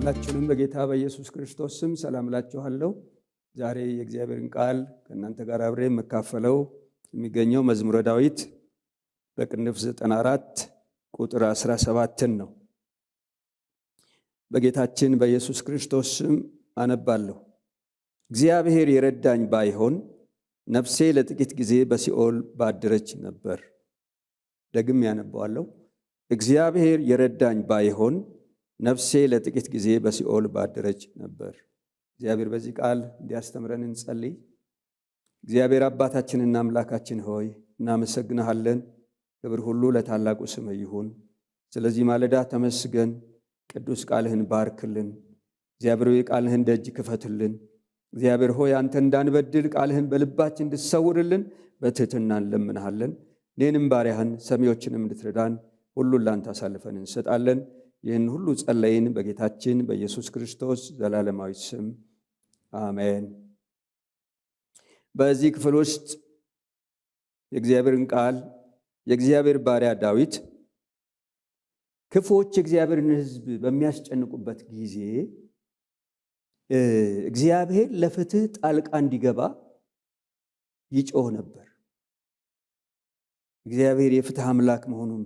ሁላችሁንም በጌታ በኢየሱስ ክርስቶስ ስም ሰላም እላችኋለሁ። ዛሬ የእግዚአብሔርን ቃል ከእናንተ ጋር አብሬ የምካፈለው የሚገኘው መዝሙረ ዳዊት በቅንፍ 94 ቁጥር 17 ነው። በጌታችን በኢየሱስ ክርስቶስ ስም አነባለሁ። እግዚአብሔር የረዳኝ ባይሆን ነፍሴ ለጥቂት ጊዜ በሲኦል ባደረች ነበር። ደግሜ ያነባዋለሁ። እግዚአብሔር የረዳኝ ባይሆን ነፍሴ ለጥቂት ጊዜ በሲኦል ባደረች ነበር። እግዚአብሔር በዚህ ቃል እንዲያስተምረን እንጸልይ። እግዚአብሔር አባታችንና አምላካችን ሆይ እናመሰግንሃለን። ክብር ሁሉ ለታላቁ ስምህ ይሁን። ስለዚህ ማለዳ ተመስገን። ቅዱስ ቃልህን ባርክልን። እግዚአብሔር ሆይ ቃልህን ደጅ ክፈትልን። እግዚአብሔር ሆይ አንተ እንዳንበድል ቃልህን በልባችን እንድትሰውርልን በትህትና እንለምንሃለን። እኔንም ባሪያህን ሰሚዎችንም እንድትረዳን ሁሉን ላንተ አሳልፈን እንሰጣለን። ይህን ሁሉ ጸለይን በጌታችን በኢየሱስ ክርስቶስ ዘላለማዊ ስም አሜን። በዚህ ክፍል ውስጥ የእግዚአብሔርን ቃል የእግዚአብሔር ባሪያ ዳዊት ክፉዎች የእግዚአብሔርን ሕዝብ በሚያስጨንቁበት ጊዜ እግዚአብሔር ለፍትህ ጣልቃ እንዲገባ ይጮህ ነበር። እግዚአብሔር የፍትህ አምላክ መሆኑን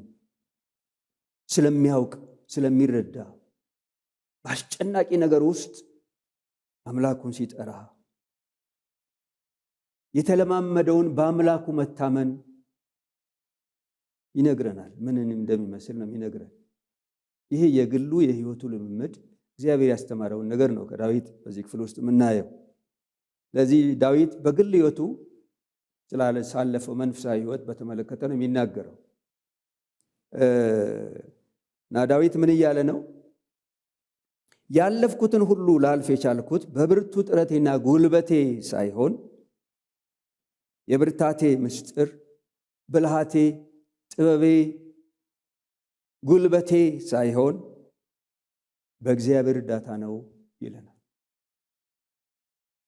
ስለሚያውቅ ስለሚረዳ በአስጨናቂ ነገር ውስጥ አምላኩን ሲጠራ የተለማመደውን በአምላኩ መታመን ይነግረናል። ምንን እንደሚመስል ነው የሚነግረን። ይሄ የግሉ የህይወቱ ልምምድ እግዚአብሔር ያስተማረውን ነገር ነው ከዳዊት በዚህ ክፍል ውስጥ የምናየው። ለዚህ ዳዊት በግል ህይወቱ ሳለፈው መንፈሳዊ ህይወት በተመለከተ ነው የሚናገረው። እና ዳዊት ምን እያለ ነው? ያለፍኩትን ሁሉ ላልፍ የቻልኩት በብርቱ ጥረቴና ጉልበቴ ሳይሆን የብርታቴ ምስጢር፣ ብልሃቴ፣ ጥበቤ፣ ጉልበቴ ሳይሆን በእግዚአብሔር እርዳታ ነው ይለናል።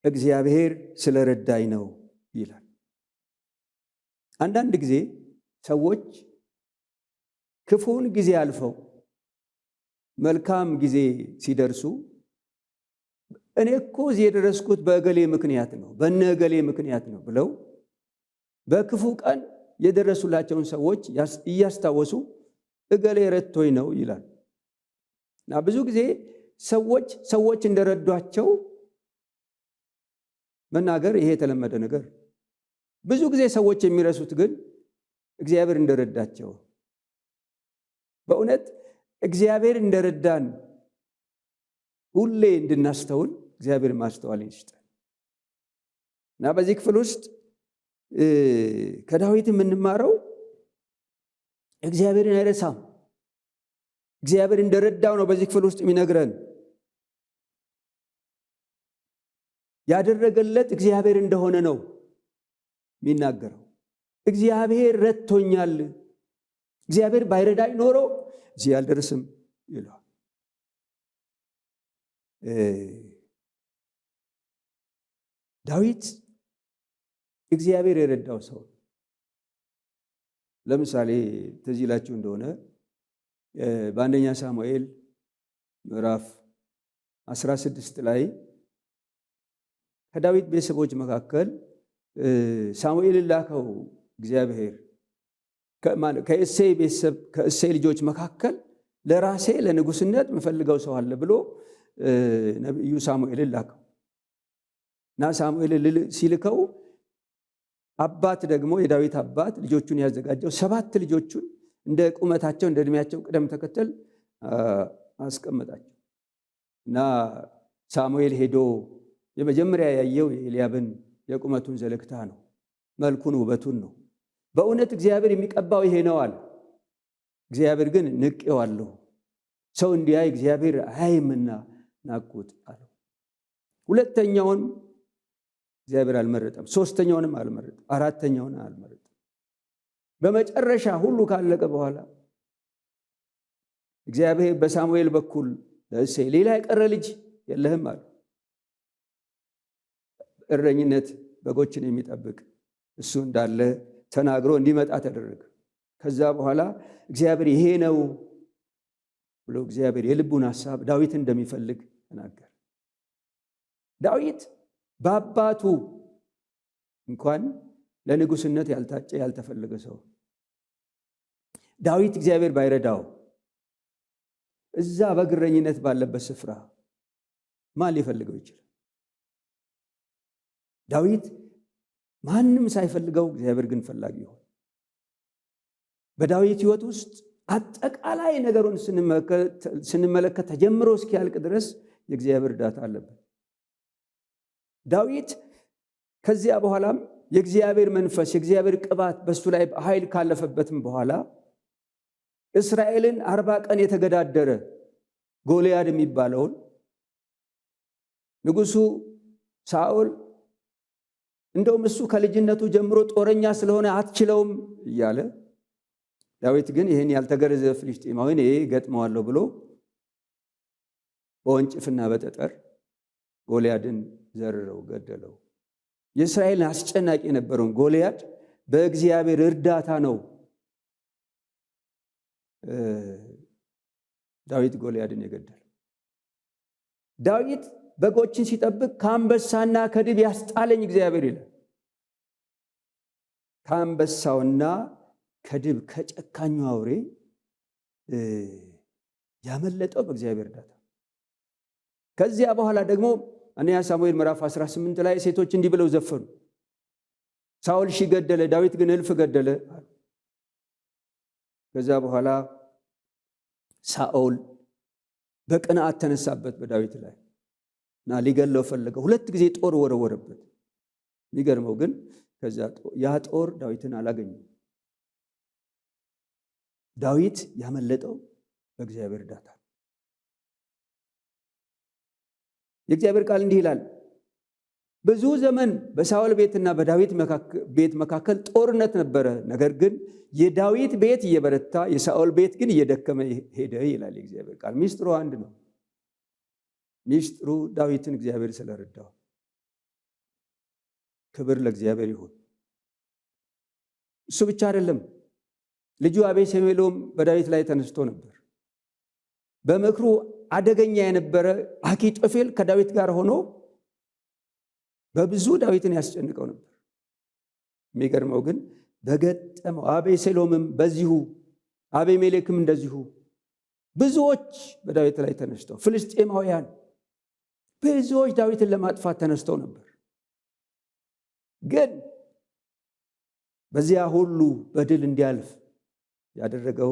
እግዚአብሔር ስለረዳኝ ነው ይላል። አንዳንድ ጊዜ ሰዎች ክፉን ጊዜ አልፈው መልካም ጊዜ ሲደርሱ እኔ እኮ እዚህ የደረስኩት በእገሌ ምክንያት ነው፣ በእነ እገሌ ምክንያት ነው ብለው በክፉ ቀን የደረሱላቸውን ሰዎች እገሌ ረድቶኝ ነው ይላል። እና ብዙ ጊዜ ሰዎች እንደረዷቸው መናገር ይሄ የተለመደ ነገር። ብዙ ጊዜ ሰዎች የሚረሱት ግን እግዚአብሔር እንደረዳቸው። በእውነት እግዚአብሔር እንደረዳን ሁሌ እንድናስተውል እግዚአብሔር ማስተዋል ይስጠን። እና በዚህ ክፍል ውስጥ ከዳዊት የምንማረው እግዚአብሔርን አይረሳም። እግዚአብሔር እንደረዳው ነው በዚህ ክፍል ውስጥ የሚነግረን። ያደረገለት እግዚአብሔር እንደሆነ ነው የሚናገረው። እግዚአብሔር ረድቶኛል፣ እግዚአብሔር ባይረዳኝ ኖሮ እዚህ አልደርስም ይለዋል። ዳዊት እግዚአብሔር የረዳው ሰው። ለምሳሌ ትዝ ይላችሁ እንደሆነ በአንደኛ ሳሙኤል ምዕራፍ 16 ላይ ከዳዊት ቤተሰቦች መካከል ሳሙኤልን ላከው እግዚአብሔር ከእሴይ ቤተሰብ ከእሴይ ልጆች መካከል ለራሴ ለንጉስነት የምፈልገው ሰው አለ ብሎ ነቢዩ ሳሙኤልን ላከው እና ሳሙኤልን ሲልከው አባት ደግሞ የዳዊት አባት ልጆቹን ያዘጋጀው 7 ልጆቹን እንደ ቁመታቸው እንደ እድሜያቸው ቅደም ተከተል አስቀመጣቸው እና ሳሙኤል ሄዶ የመጀመሪያ ያየው የኤልያብን የቁመቱን ዘለግታ ነው፣ መልኩን ውበቱን ነው። በእውነት እግዚአብሔር የሚቀባው ይሄ ነው አለ። እግዚአብሔር ግን ንቄዋለሁ፣ ሰው እንዲያይ እግዚአብሔር አያይምና ናቁት አለው። ሁለተኛውን እግዚአብሔር አልመረጠም፣ ሶስተኛውንም አልመረጠም፣ አራተኛውን አልመረጠም። በመጨረሻ ሁሉ ካለቀ በኋላ እግዚአብሔር በሳሙኤል በኩል ለእሴይ ሌላ የቀረ ልጅ የለህም አለ። እረኝነት በጎችን የሚጠብቅ እሱ እንዳለ ተናግሮ እንዲመጣ ተደረገ። ከዛ በኋላ እግዚአብሔር ይሄ ነው ብሎ እግዚአብሔር የልቡን ሐሳብ ዳዊት እንደሚፈልግ ተናገረ። ዳዊት በአባቱ እንኳን ለንጉስነት ያልታጨ ያልተፈለገ ሰው። ዳዊት እግዚአብሔር ባይረዳው እዛ በግረኝነት ባለበት ስፍራ ማን ሊፈልገው ይችላል? ዳዊት ማንም ሳይፈልገው እግዚአብሔር ግን ፈላጊ ሆነ። በዳዊት ሕይወት ውስጥ አጠቃላይ ነገሩን ስንመለከት ተጀምሮ እስኪያልቅ ድረስ የእግዚአብሔር እርዳታ አለበት። ዳዊት ከዚያ በኋላም የእግዚአብሔር መንፈስ የእግዚአብሔር ቅባት በሱ ላይ ኃይል ካለፈበትም በኋላ እስራኤልን 40 ቀን የተገዳደረ ጎልያድ የሚባለውን ንጉሱ ሳኦል እንደውም እሱ ከልጅነቱ ጀምሮ ጦረኛ ስለሆነ አትችለውም እያለ ዳዊት ግን ይህን ያልተገረዘ ፍልስጤማዊን ገጥመዋለሁ ብሎ በወንጭፍና በጠጠር ጎልያድን ዘርረው ገደለው። የእስራኤልን አስጨናቂ የነበረውን ጎልያድ በእግዚአብሔር እርዳታ ነው ዳዊት ጎልያድን የገደለው። ዳዊት በጎችን ሲጠብቅ ከአንበሳና ከድብ ያስጣለኝ እግዚአብሔር ይላል። ከአንበሳውና ከድብ ከጨካኙ አውሬ ያመለጠው በእግዚአብሔር እርዳታ። ከዚያ በኋላ ደግሞ አንደኛ ሳሙኤል ምዕራፍ 18 ላይ ሴቶች እንዲህ ብለው ዘፈኑ። ሳኦል ሺህ ገደለ፣ ዳዊት ግን እልፍ ገደለ። ከዛ በኋላ ሳኦል በቅንዓት ተነሳበት በዳዊት ላይ እና ሊገለው ፈለገ። 2 ጊዜ ጦር ወረወረበት። የሚገርመው ግን ያ ጦር ዳዊትን አላገኘም። ዳዊት ያመለጠው በእግዚአብሔር እርዳታ። የእግዚአብሔር ቃል እንዲህ ይላል፣ ብዙ ዘመን በሳኦል ቤትና በዳዊት ቤት መካከል ጦርነት ነበረ። ነገር ግን የዳዊት ቤት እየበረታ የሳኦል ቤት ግን እየደከመ ሄደ ይላል የእግዚአብሔር ቃል። ሚስጥሩ አንድ ነው። ሚስጥሩ ዳዊትን እግዚአብሔር ስለረዳው። ክብር ለእግዚአብሔር ይሁን። እሱ ብቻ አይደለም፣ ልጁ አቤሴሎም በዳዊት ላይ ተነስቶ ነበር። በምክሩ አደገኛ የነበረ አኪጦፌል ከዳዊት ጋር ሆኖ በብዙ ዳዊትን ያስጨንቀው ነበር። የሚገርመው ግን በገጠመው አቤሴሎምም በዚሁ አቤሜሌክም እንደዚሁ ብዙዎች በዳዊት ላይ ተነስተው ፍልስጤማውያን ብዙዎች ዳዊትን ለማጥፋት ተነስተው ነበር። ግን በዚያ ሁሉ በድል እንዲያልፍ ያደረገው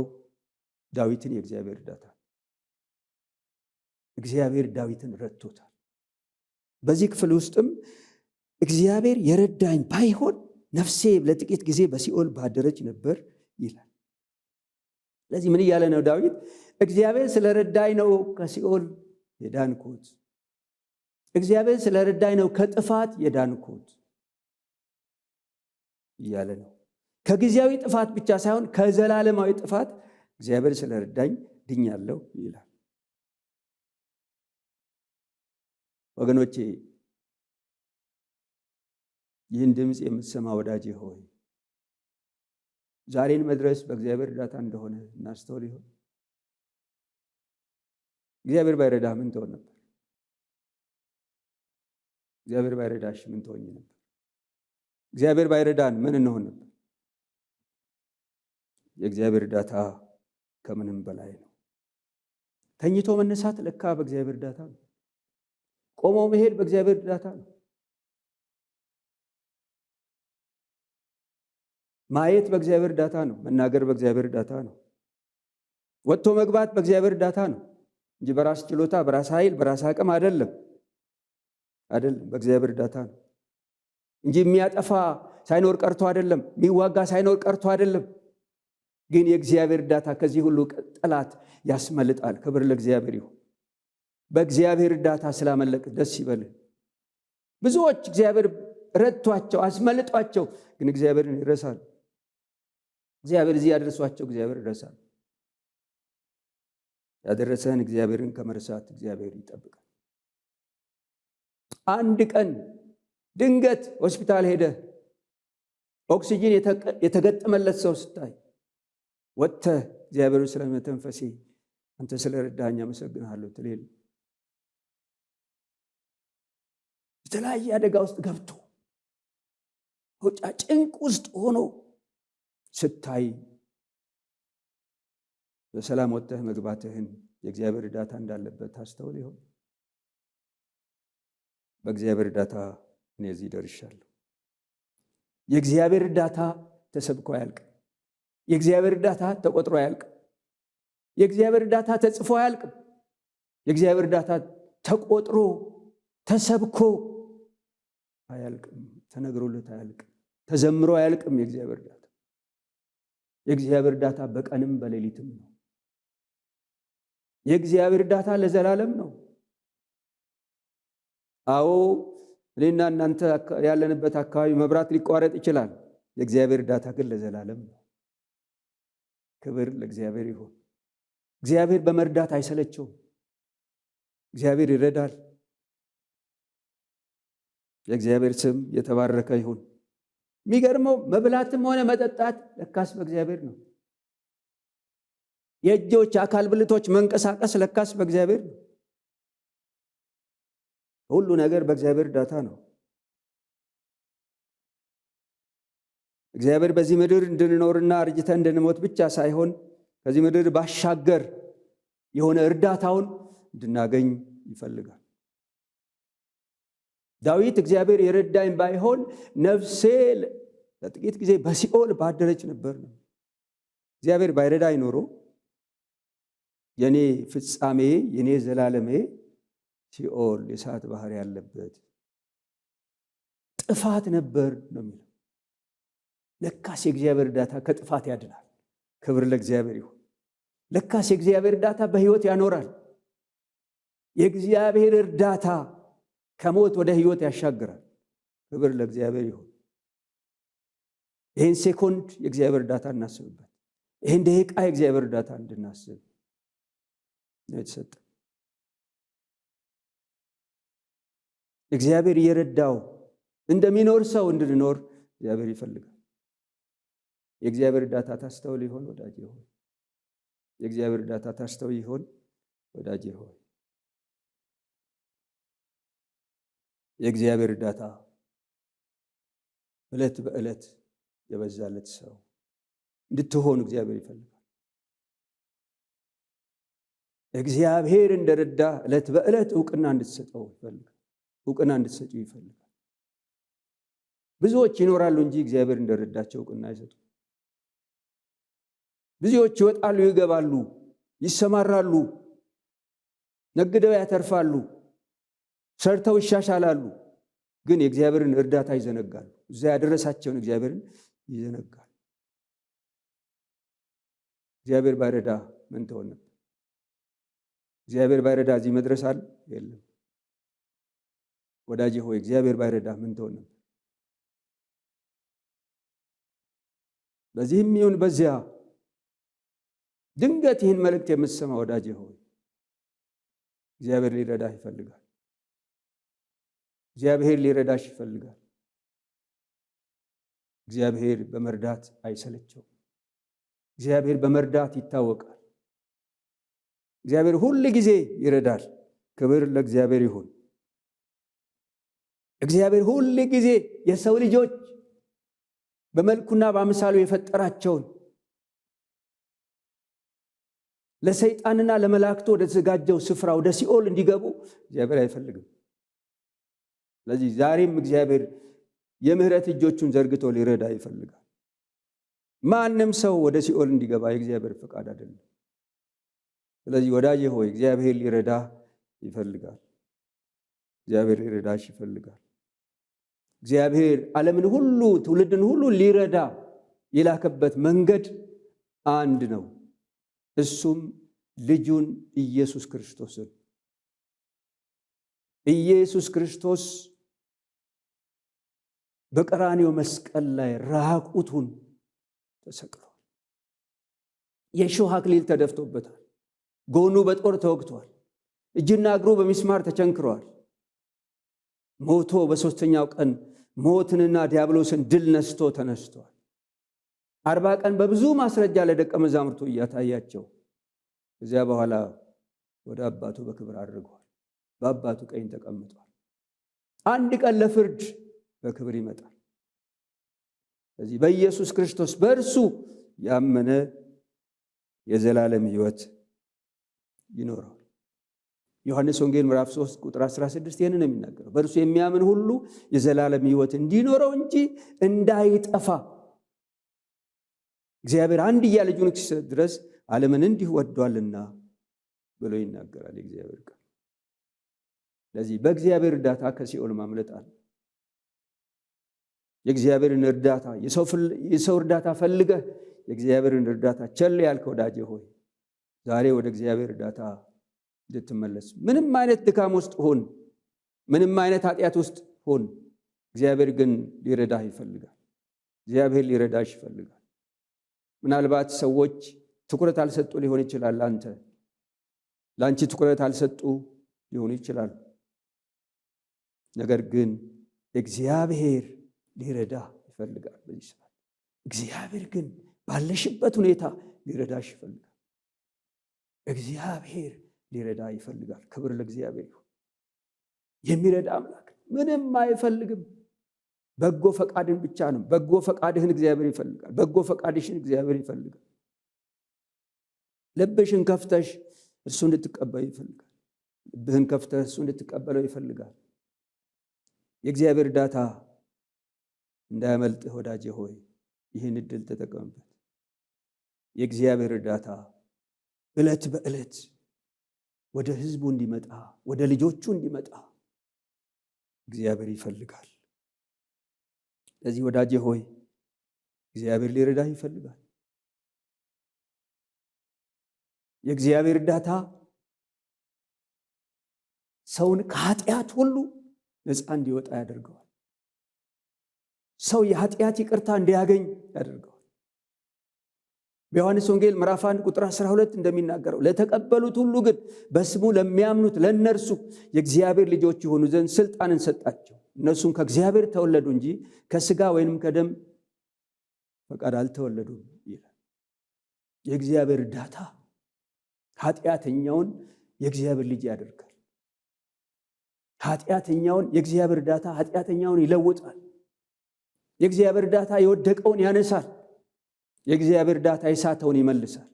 ዳዊትን የእግዚአብሔር እርዳታ። እግዚአብሔር ዳዊትን ረድቶታል። በዚህ ክፍል ውስጥም እግዚአብሔር የረዳኝ ባይሆን ነፍሴ ለጥቂት ጊዜ በሲኦል ባደረች ነበር ይላል። ስለዚህ ምን እያለ ነው ዳዊት? እግዚአብሔር ስለረዳኝ ነው ከሲኦል የዳንኩት። እግዚአብሔር ስለረዳኝ ነው ከጥፋት የዳንኩት እያለ ነው። ከጊዜያዊ ጥፋት ብቻ ሳይሆን ከዘላለማዊ ጥፋት እግዚአብሔር ስለረዳኝ ድኛለሁ ይላል። ወገኖቼ ይህን ድምፅ የምትሰማ ወዳጄ ሆይ ዛሬን መድረስ በእግዚአብሔር እርዳታ እንደሆነ እናስተውል ይሆን? እግዚአብሔር ባይረዳህ ምን ትሆን ነበር? እግዚአብሔር ባይረዳሽ ምን ትሆኝ ነበር? እግዚአብሔር ባይረዳን ምን እንሆን ነበር? የእግዚአብሔር እርዳታ ከምንም በላይ ነው። ተኝቶ መነሳት ለካ በእግዚአብሔር እርዳታ ነው። ቆሞ መሄድ በእግዚአብሔር እርዳታ ነው። ማየት በእግዚአብሔር እርዳታ ነው። መናገር በእግዚአብሔር እርዳታ ነው። ወጥቶ መግባት በእግዚአብሔር እርዳታ ነው እንጂ በራስ ችሎታ፣ በራስ ኃይል፣ በራስ አቅም አይደለም። በእግዚአብሔር እርዳታ ነው እንጂ የሚያጠፋ ሳይኖር ቀርቶ አይደለም። የሚዋጋ ሳይኖር ቀርቶ አይደለም። ግን የእግዚአብሔር እርዳታ ከዚህ ሁሉ ጠላት ያስመልጣል። ክብር ለእግዚአብሔር ይሁን። በእግዚአብሔር እርዳታ ስላመለጥ ደስ ይበልህ። ብዙዎች እግዚአብሔር ረድቷቸው አስመልጧቸው፣ ግን እግዚአብሔርን ይረሳሉ። እግዚአብሔር እዚህ ያደረሷቸው እግዚአብሔር ይረሳል። ያደረሰን እግዚአብሔርን ከመርሳት እግዚአብሔር ይጠብቃል። አንድ ቀን ድንገት ሆስፒታል ሄደ ኦክሲጂን የተገጠመለት ሰው ስታይ ወጥተህ እግዚአብሔር ስለመተንፈሴ አንተ ስለረዳኸኝ አመሰግናለሁ ትልል። የተለያየ አደጋ ውስጥ ገብቶ ጭንቅ ውስጥ ሆኖ ስታይ በሰላም ወጥተህ መግባትህን የእግዚአብሔር እርዳታ እንዳለበት ታስተውል ይሆን? በእግዚአብሔር እርዳታ እኔ እዚህ ደርሻለሁ። የእግዚአብሔር እርዳታ ተሰብኮ አያልቅም። የእግዚአብሔር እርዳታ ተቆጥሮ አያልቅም። የእግዚአብሔር እርዳታ ተጽፎ አያልቅም። የእግዚአብሔር እርዳታ ተቆጥሮ ተሰብኮ አያልቅም። ተነግሮለት አያልቅም። ተዘምሮ አያልቅም። የእግዚአብሔር እርዳታ የእግዚአብሔር እርዳታ በቀንም በሌሊትም ነው። የእግዚአብሔር እርዳታ ለዘላለም ነው። አዎ እኔና እናንተ ያለንበት አካባቢ መብራት ሊቋረጥ ይችላል። የእግዚአብሔር እርዳታ ግን ለዘላለም ነው። ክብር ለእግዚአብሔር ይሁን። እግዚአብሔር በመርዳት አይሰለቸውም። እግዚአብሔር ይረዳል። የእግዚአብሔር ስም የተባረከ ይሁን። የሚገርመው መብላትም ሆነ መጠጣት ለካስ በእግዚአብሔር ነው። የእጆች አካል ብልቶች መንቀሳቀስ ለካስ በእግዚአብሔር ነው። ሁሉ ነገር በእግዚአብሔር እርዳታ ነው። እግዚአብሔር በዚህ ምድር እንድንኖርና አርጅተን እንድንሞት ብቻ ሳይሆን ከዚህ ምድር ባሻገር የሆነ እርዳታውን እንድናገኝ ይፈልጋል። ዳዊት እግዚአብሔር የረዳኝ ባይሆን ነፍሴ ለጥቂት ጊዜ በሲኦል ባደረች ነበር ነው። እግዚአብሔር ባይረዳኝ ኖሮ የኔ ፍጻሜ የኔ ዘላለሜ ሲኦል የእሳት ባህር ያለበት ጥፋት ነበር ነው የሚለው። ለካስ የእግዚአብሔር እርዳታ ከጥፋት ያድናል። ክብር ለእግዚአብሔር ይሁን። ለካስ የእግዚአብሔር እርዳታ በሕይወት ያኖራል። የእግዚአብሔር እርዳታ ከሞት ወደ ሕይወት ያሻግራል። ክብር ለእግዚአብሔር ይሁን። ይህን ሴኮንድ የእግዚአብሔር እርዳታ እናስብበት። ይህን ደቂቃ የእግዚአብሔር እርዳታ እንድናስብ ነው የተሰጠ። እግዚአብሔር እየረዳው እንደሚኖር ሰው እንድንኖር እግዚአብሔር ይፈልጋል። የእግዚአብሔር እርዳታ ታስተውል ይሆን ወዳጄ ሆይ? የእግዚአብሔር እርዳታ ታስተውል ይሆን ወዳጄ ሆይ? የእግዚአብሔር እርዳታ ዕለት በዕለት የበዛለት ሰው እንድትሆን እግዚአብሔር ይፈልጋል። እግዚአብሔር እንደረዳ ዕለት በዕለት ዕውቅና እንድትሰጠው ይፈልጋል። ዕውቅና እንድትሰጪው ይፈልጋል። ብዙዎች ይኖራሉ እንጂ እግዚአብሔር እንደረዳቸው ዕውቅና አይሰጡም። ብዙዎች ይወጣሉ፣ ይገባሉ፣ ይሰማራሉ፣ ነግደው ያተርፋሉ፣ ሰርተው ይሻሻላሉ። ግን የእግዚአብሔርን እርዳታ ይዘነጋሉ። እዛ ያደረሳቸውን እግዚአብሔርን ይዘነጋሉ። እግዚአብሔር ባይረዳ ምን ትሆን ነበር? እግዚአብሔር ባይረዳ እዚህ መድረስ አለ? የለም። ወዳጄ ሆይ እግዚአብሔር ባይረዳ ምን ትሆን ነበር? በዚህም ይሁን በዚያ ድንገት ይህን መልእክት የምትሰማ ወዳጄ ሆይ እግዚአብሔር ሊረዳህ ይፈልጋል። እግዚአብሔር ሊረዳሽ ይፈልጋል። እግዚአብሔር በመርዳት አይሰለቸውም። እግዚአብሔር በመርዳት ይታወቃል። እግዚአብሔር ሁል ጊዜ ይረዳል። ክብር ለእግዚአብሔር ይሁን። እግዚአብሔር ሁል ጊዜ የሰው ልጆች በመልኩና በአምሳሉ የፈጠራቸውን ለሰይጣንና ለመላእክቱ ወደ ተዘጋጀው ስፍራ ወደ ሲኦል እንዲገቡ እግዚአብሔር አይፈልግም። ስለዚህ ዛሬም እግዚአብሔር የምህረት እጆቹን ዘርግቶ ሊረዳ ይፈልጋል። ማንም ሰው ወደ ሲኦል እንዲገባ የእግዚአብሔር ፈቃድ አይደለም። ስለዚህ ወዳጄ ሆይ እግዚአብሔር ሊረዳ ይፈልጋል። እግዚአብሔር ሊረዳሽ ይፈልጋል። እግዚአብሔር ዓለምን ሁሉ ትውልድን ሁሉ ሊረዳ የላከበት መንገድ አንድ ነው። እሱም ልጁን ኢየሱስ ክርስቶስን። ኢየሱስ ክርስቶስ በቀራንዮ መስቀል ላይ ራቁቱን ተሰቅሏል። የእሾህ አክሊል ተደፍቶበታል። ጎኑ በጦር ተወግቷል። እጅና እግሩ በሚስማር ተቸንክሯል። ሞቶ በሦስተኛው ቀን ሞትንና ዲያብሎስን ድል ነስቶ ተነስቷል። 40 ቀን በብዙ ማስረጃ ለደቀ መዛሙርቱ እያታያቸው ከዚያ በኋላ ወደ አባቱ በክብር አድርጓል። በአባቱ ቀኝ ተቀምጧል። አንድ ቀን ለፍርድ በክብር ይመጣል። ስለዚህ በኢየሱስ ክርስቶስ በእርሱ ያመነ የዘላለም ሕይወት ይኖረዋል። ዮሐንስ ወንጌል ምዕራፍ 3 ቁጥር 16 ይህንን ነው የሚናገረው። በእርሱ የሚያምን ሁሉ የዘላለም ሕይወት እንዲኖረው እንጂ እንዳይጠፋ እግዚአብሔር አንድያ ልጁን እስኪሰጥ ድረስ ዓለምን እንዲሁ ወዷልና ብሎ ይናገራል የእግዚአብሔር ቃል። ስለዚህ በእግዚአብሔር እርዳታ ከሲኦል ማምለጥ አለ። የእግዚአብሔርን እርዳታ የሰው እርዳታ ፈልገህ የእግዚአብሔርን እርዳታ ቸል ያልክ ወዳጄ ሆይ ዛሬ ወደ እግዚአብሔር እርዳታ እንድትመለስ። ምንም አይነት ድካም ውስጥ ሆን፣ ምንም አይነት ኃጢአት ውስጥ ሆን፣ እግዚአብሔር ግን ሊረዳህ ይፈልጋል። እግዚአብሔር ሊረዳሽ ይፈልጋል። ምናልባት ሰዎች ትኩረት አልሰጡ ሊሆን ይችላል። ለአንቺ ትኩረት አልሰጡ ሊሆኑ ይችላል። ነገር ግን እግዚአብሔር ሊረዳ ይፈልጋል። በዚህ ሰዓት እግዚአብሔር ግን ባለሽበት ሁኔታ ሊረዳሽ ይፈልጋል። እግዚአብሔር ሊረዳ ይፈልጋል። ክብር ለእግዚአብሔር ይሁን። የሚረዳ አምላክ ምንም አይፈልግም። በጎ ፈቃድን ብቻ ነው። በጎ ፈቃድህን እግዚአብሔር ይፈልጋል። በጎ ፈቃድሽን እግዚአብሔር ይፈልጋል። ልብሽን ከፍተሽ እርሱ እንድትቀበል ይፈልጋል። ልብህን ከፍተሽ እርሱ እንድትቀበለው ይፈልጋል። የእግዚአብሔር እርዳታ እንዳያመልጥህ ወዳጄ ሆይ ይህን እድል ተጠቀምበት። የእግዚአብሔር እርዳታ ዕለት በዕለት ወደ ሕዝቡ እንዲመጣ፣ ወደ ልጆቹ እንዲመጣ እግዚአብሔር ይፈልጋል። ስለዚህ ወዳጄ ሆይ እግዚአብሔር ሊረዳህ ይፈልጋል። የእግዚአብሔር እርዳታ ሰውን ከኃጢአት ሁሉ ነፃ እንዲወጣ ያደርገዋል። ሰው የኃጢአት ይቅርታ እንዲያገኝ ያደርገዋል። በዮሐንስ ወንጌል ምዕራፍ 1 ቁጥር 12 እንደሚናገረው ለተቀበሉት ሁሉ ግን በስሙ ለሚያምኑት ለእነርሱ የእግዚአብሔር ልጆች የሆኑ ዘንድ ስልጣንን ሰጣቸው። እነርሱም ከእግዚአብሔር ተወለዱ እንጂ ከሥጋ ወይንም ከደም ፈቃድ አልተወለዱም ይላል። የእግዚአብሔር እርዳታ ኃጢአተኛውን የእግዚአብሔር ልጅ ያደርጋል። የእግዚአብሔር እርዳታ ኃጢአተኛውን ይለውጣል። የእግዚአብሔር እርዳታ የወደቀውን ያነሳል። የእግዚአብሔር እርዳታ የሳተውን ይመልሳል።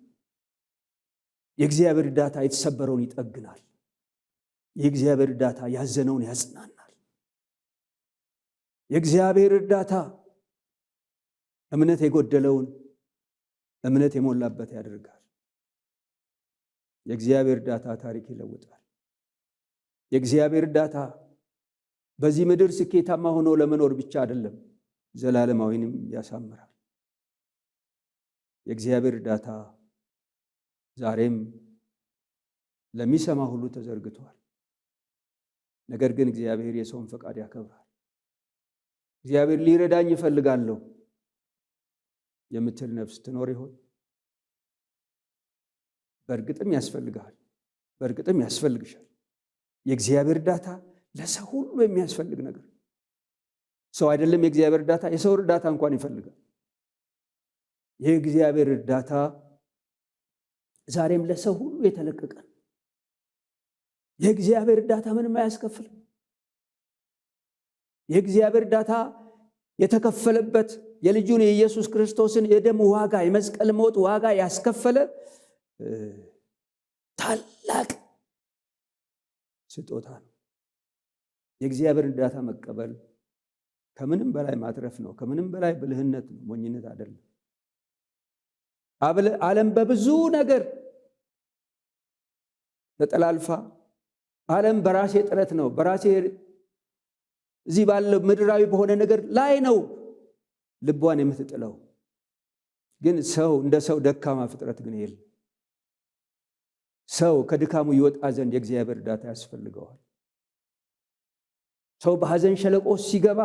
የእግዚአብሔር እርዳታ የተሰበረውን ይጠግናል። የእግዚአብሔር እርዳታ ያዘነውን ያጽናናል። የእግዚአብሔር እርዳታ እምነት የጎደለውን እምነት የሞላበት ያደርጋል። የእግዚአብሔር እርዳታ ታሪክ ይለውጣል። የእግዚአብሔር እርዳታ በዚህ ምድር ስኬታማ ሆኖ ለመኖር ብቻ አይደለም፣ ዘላለማዊንም ያሳምራል። የእግዚአብሔር እርዳታ ዛሬም ለሚሰማ ሁሉ ተዘርግቷል። ነገር ግን እግዚአብሔር የሰውን ፈቃድ ያከብራል። እግዚአብሔር ሊረዳኝ ይፈልጋለሁ የምትል ነፍስ ትኖር ይሆን? በእርግጥም ያስፈልጋል። በእርግጥም ያስፈልግሻል። የእግዚአብሔር እርዳታ ለሰው ሁሉ የሚያስፈልግ ነገር። ሰው አይደለም የእግዚአብሔር እርዳታ፣ የሰው እርዳታ እንኳን ይፈልጋል። የእግዚአብሔር እርዳታ ዛሬም ለሰው ሁሉ የተለቀቀ። የእግዚአብሔር እርዳታ ምንም አያስከፍልም። የእግዚአብሔር እርዳታ የተከፈለበት የልጁን የኢየሱስ ክርስቶስን የደም ዋጋ፣ የመስቀል ሞት ዋጋ ያስከፈለ ታላቅ ስጦታ ነው። የእግዚአብሔር እርዳታ መቀበል ከምንም በላይ ማትረፍ ነው። ከምንም በላይ ብልህነት ነው፣ ሞኝነት አይደለም። ዓለም በብዙ ነገር ተጠላልፋ፣ ዓለም በራሴ ጥረት ነው፣ በራሴ እዚህ ባለው ምድራዊ በሆነ ነገር ላይ ነው ልቧን የምትጥለው። ግን ሰው እንደ ሰው ደካማ ፍጥረት ግን የለም። ሰው ከድካሙ ይወጣ ዘንድ የእግዚአብሔር እርዳታ ያስፈልገዋል። ሰው በሐዘን ሸለቆ ሲገባ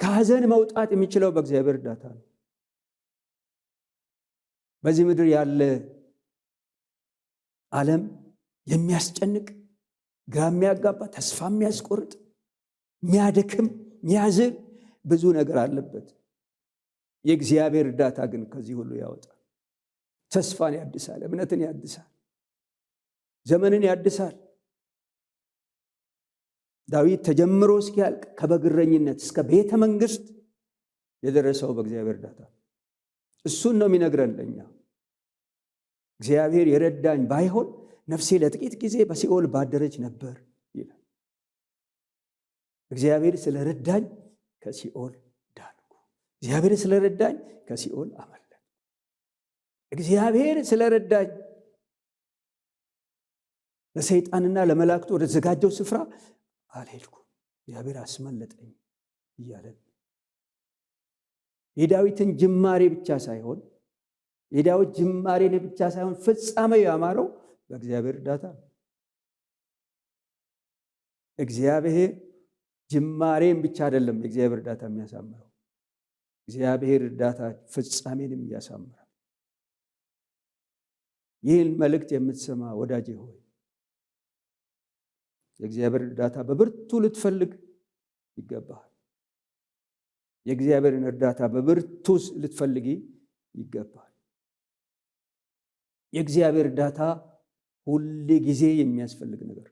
ከሐዘን መውጣት የሚችለው በእግዚአብሔር እርዳታ ነው። በዚህ ምድር ያለ ዓለም የሚያስጨንቅ፣ ግራ የሚያጋባ፣ ተስፋ የሚያስቆርጥ፣ የሚያደክም፣ የሚያዝን ብዙ ነገር አለበት። የእግዚአብሔር እርዳታ ግን ከዚህ ሁሉ ያወጣል። ተስፋን ያድሳል፣ እምነትን ያድሳል። ዘመንን ያድሳል። ዳዊት ተጀምሮ እስኪያልቅ ከበግረኝነት እስከ ቤተ መንግስት የደረሰው በእግዚአብሔር እርዳታ። እሱን ነው የሚነግረን ለኛ። እግዚአብሔር የረዳኝ ባይሆን ነፍሴ ለጥቂት ጊዜ በሲኦል ባደረች ነበር ይላል። እግዚአብሔር ስለረዳኝ ከሲኦል ዳንኩ። እግዚአብሔር ስለረዳኝ ከሲኦል አመለጥኩ። እግዚአብሔር ስለረዳኝ ለሰይጣንና ለመላእክቱ ወደ ተዘጋጀው ስፍራ አልሄድኩም፣ እግዚአብሔር አስመለጠኝ እያለን የዳዊትን ጅማሬ ብቻ ሳይሆን የዳዊት ጅማሬ ብቻ ሳይሆን ፍጻሜው ያማረው በእግዚአብሔር እርዳታ ነው። እግዚአብሔር ጅማሬን ብቻ አይደለም የእግዚአብሔር እርዳታ የሚያሳምረው፣ እግዚአብሔር እርዳታ ፍጻሜንም ያሳምራል። ይህን መልእክት የምትሰማ ወዳጄ ሆይ የእግዚአብሔር እርዳታ በብርቱ ልትፈልግ ይገባል። የእግዚአብሔርን እርዳታ በብርቱ ልትፈልጊ ይገባል። የእግዚአብሔር እርዳታ ሁል ጊዜ የሚያስፈልግ ነገር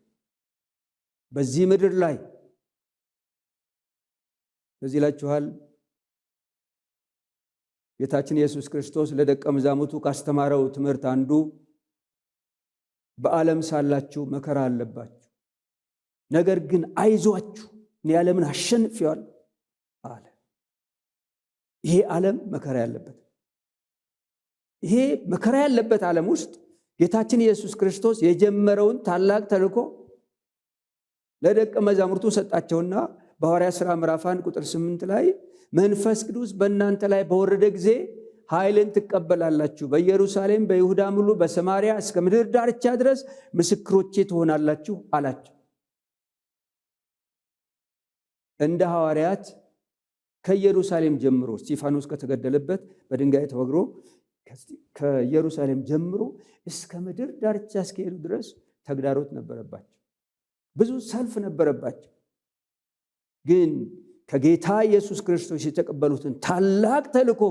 በዚህ ምድር ላይ በዚህ ላችኋል። ጌታችን ኢየሱስ ክርስቶስ ለደቀ መዛሙርቱ ካስተማረው ትምህርት አንዱ በዓለም ሳላችሁ መከራ አለባችሁ፣ ነገር ግን አይዟችሁ እኔ ዓለምን አሸንፌዋለሁ አለ። ይሄ ዓለም መከራ ያለበት፣ ይሄ መከራ ያለበት ዓለም ውስጥ ጌታችን ኢየሱስ ክርስቶስ የጀመረውን ታላቅ ተልእኮ ለደቀ መዛሙርቱ ሰጣቸውና በሐዋርያት ሥራ ምዕራፍ 1 ቁጥር 8 ላይ መንፈስ ቅዱስ በእናንተ ላይ በወረደ ጊዜ ኃይልን ትቀበላላችሁ፣ በኢየሩሳሌም በይሁዳም ሁሉ በሰማርያ እስከ ምድር ዳርቻ ድረስ ምስክሮቼ ትሆናላችሁ አላቸው። እንደ ሐዋርያት ከኢየሩሳሌም ጀምሮ እስጢፋኖስ ከተገደለበት በድንጋይ ተወግሮ ከኢየሩሳሌም ጀምሮ እስከ ምድር ዳርቻ እስከሄዱ ድረስ ተግዳሮት ነበረባቸው፣ ብዙ ሰልፍ ነበረባቸው። ግን ከጌታ ኢየሱስ ክርስቶስ የተቀበሉትን ታላቅ ተልእኮ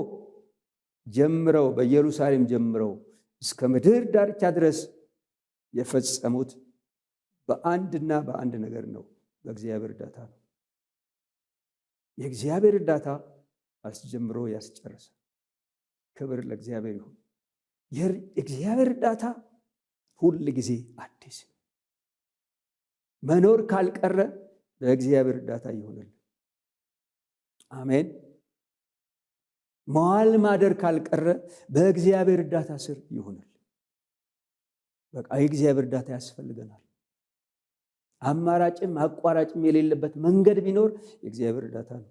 ጀምረው በኢየሩሳሌም ጀምረው እስከ ምድር ዳርቻ ድረስ የፈጸሙት በአንድና በአንድ ነገር ነው፣ በእግዚአብሔር እርዳታ ነው። የእግዚአብሔር እርዳታ አስጀምሮ ያስጨርሳል። ክብር ለእግዚአብሔር ይሁን። የእግዚአብሔር እርዳታ ሁል ጊዜ አዲስ ነው። መኖር ካልቀረ በእግዚአብሔር እርዳታ ይሆናል። አሜን። መዋል ማደር ካልቀረ በእግዚአብሔር እርዳታ ስር ይሆናል። በቃ የእግዚአብሔር እርዳታ ያስፈልገናል። አማራጭም አቋራጭም የሌለበት መንገድ ቢኖር የእግዚአብሔር እርዳታ ነው።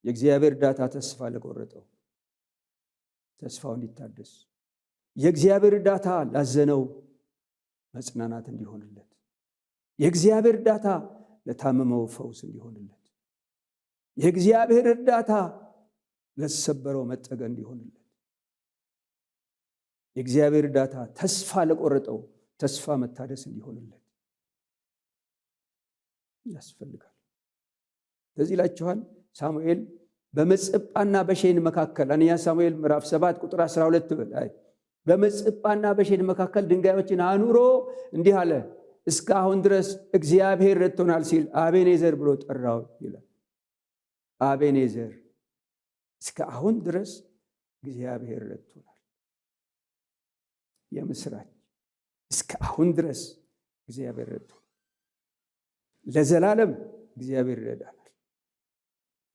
የእግዚአብሔር እርዳታ ተስፋ ለቆረጠው ተስፋው እንዲታደስ፣ የእግዚአብሔር እርዳታ ላዘነው መጽናናት እንዲሆንለት፣ የእግዚአብሔር እርዳታ ለታመመው ፈውስ እንዲሆንለት፣ የእግዚአብሔር እርዳታ ለተሰበረው መጠገን እንዲሆንለት፣ የእግዚአብሔር እርዳታ ተስፋ ለቆረጠው ተስፋ መታደስ እንዲሆንለት ያስፈልጋል። ለዚህ ይላችኋል ሳሙኤል በምጽጳና በሼን መካከል አንደኛ ሳሙኤል ምዕራፍ 7 ቁጥር 12 ላይ በምጽጳና በሼን መካከል ድንጋዮችን አኑሮ እንዲህ አለ፣ እስካሁን ድረስ እግዚአብሔር ረድቶናል ሲል አቤኔዘር ብሎ ጠራው ይላል። አቤኔዘር፣ እስካሁን ድረስ እግዚአብሔር ረድቶናል። የምስራች፣ እስካሁን ድረስ እግዚአብሔር ረድቶናል። ለዘላለም እግዚአብሔር ይረዳናል።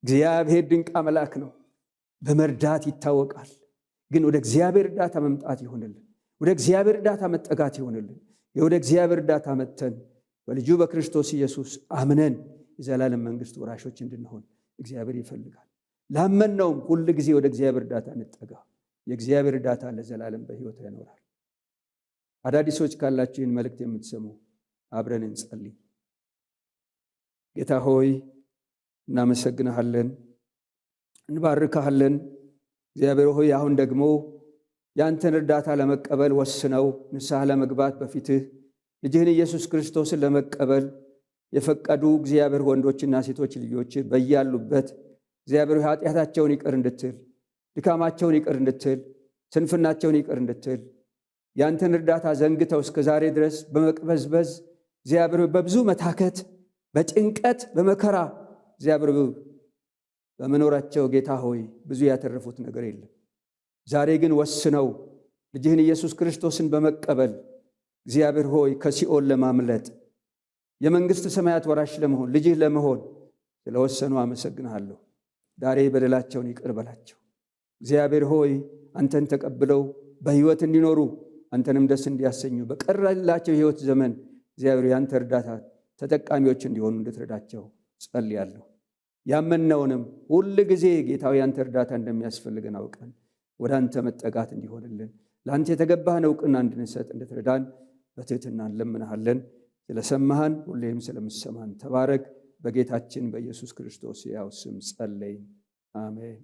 እግዚአብሔር ድንቅ አምላክ ነው። በመርዳት ይታወቃል። ግን ወደ እግዚአብሔር እርዳታ መምጣት ይሆንልን፣ ወደ እግዚአብሔር እርዳታ መጠጋት ይሆንልን። ወደ እግዚአብሔር እርዳታ መጥተን በልጁ በክርስቶስ ኢየሱስ አምነን የዘላለም መንግስት ወራሾች እንድንሆን እግዚአብሔር ይፈልጋል። ላመነውም ሁል ጊዜ ወደ እግዚአብሔር እርዳታ እንጠጋ። የእግዚአብሔር እርዳታ ለዘላለም በሕይወት ያኖራል። አዳዲሶች ካላችሁ ይህን መልእክት የምትሰሙ አብረን እንጸልይ። ጌታ ሆይ እናመሰግንሃለን፣ እንባርካሃለን። እግዚአብሔር ሆይ አሁን ደግሞ ያንተን እርዳታ ለመቀበል ወስነው ንስሐ ለመግባት በፊትህ ልጅህን ኢየሱስ ክርስቶስን ለመቀበል የፈቀዱ እግዚአብሔር ወንዶችና ሴቶች ልጆች በያሉበት እግዚአብሔር ኃጢአታቸውን ይቅር እንድትል፣ ድካማቸውን ይቅር እንድትል፣ ስንፍናቸውን ይቅር እንድትል ያንተን እርዳታ ዘንግተው እስከ ዛሬ ድረስ በመቅበዝበዝ እግዚአብሔር በብዙ መታከት፣ በጭንቀት፣ በመከራ እግዚአብሔር በመኖራቸው ጌታ ሆይ ብዙ ያተረፉት ነገር የለም። ዛሬ ግን ወስነው ልጅህን ኢየሱስ ክርስቶስን በመቀበል እግዚአብሔር ሆይ ከሲኦል ለማምለጥ የመንግሥት ሰማያት ወራሽ ለመሆን ልጅህ ለመሆን ስለወሰኑ አመሰግንሃለሁ። ዛሬ በደላቸውን ይቅር በላቸው። እግዚአብሔር ሆይ አንተን ተቀብለው በሕይወት እንዲኖሩ አንተንም ደስ እንዲያሰኙ በቀረላቸው ሕይወት ዘመን እግዚአብሔር ያንተ እርዳታ ተጠቃሚዎች እንዲሆኑ እንድትረዳቸው ጸልያለሁ። ያመንነውንም ሁል ጊዜ ጌታዊ ያንተ እርዳታ እንደሚያስፈልገን አውቀን ወደ አንተ መጠጋት እንዲሆንልን ለአንተ የተገባህን ዕውቅና እንድንሰጥ እንድትረዳን በትሕትና እንለምንሃለን። ስለሰማህን ሁሌም ስለምሰማን ተባረክ። በጌታችን በኢየሱስ ክርስቶስ ሕያው ስም ጸለይን፣ አሜን።